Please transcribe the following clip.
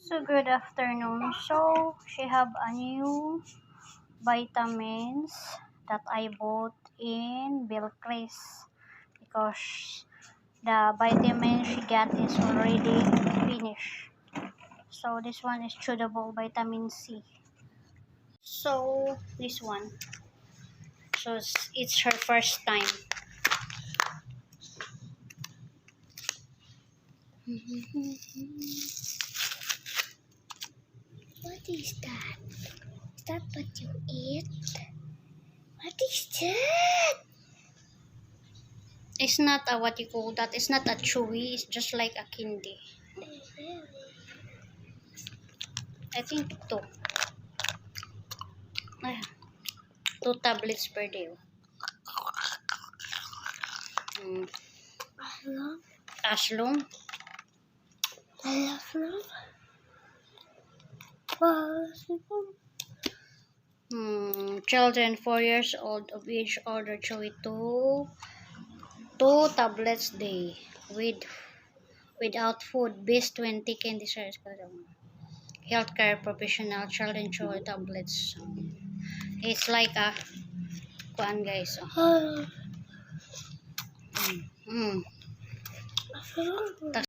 So good afternoon. So she have a new vitamins that I bought in Belcris because the vitamin she got is already finished. So this one is chewable vitamin C. So this one. So it's her first time. What is that? Is that what you eat? What is that? It's not a what you call that. It's not a chewy. It's just like a candy. I think two. Ay, 2 tablets per day. Aslong. Children 4 years old of age order chewy two tablets day without food. Base 20 candy shares. Healthcare professional children chewy tablets. It's like a kuan guys. Oh.